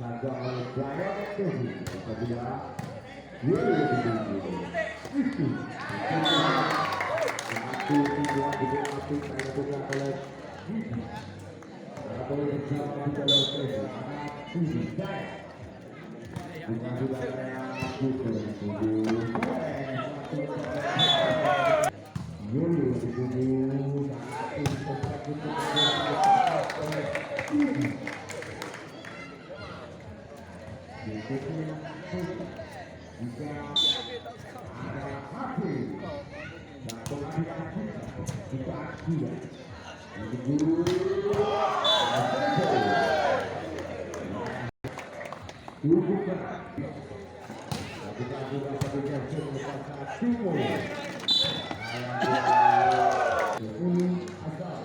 Saja oleh Brian Kevin apabila William itu satu tujuan dibuat saya bukan oleh atau bersama di dalam Kevin Susi saya bukan sudah Yuli dituju jika ada hati dan pengadilan jika tidak bukan kita sudah bekerja selepas timur ini asal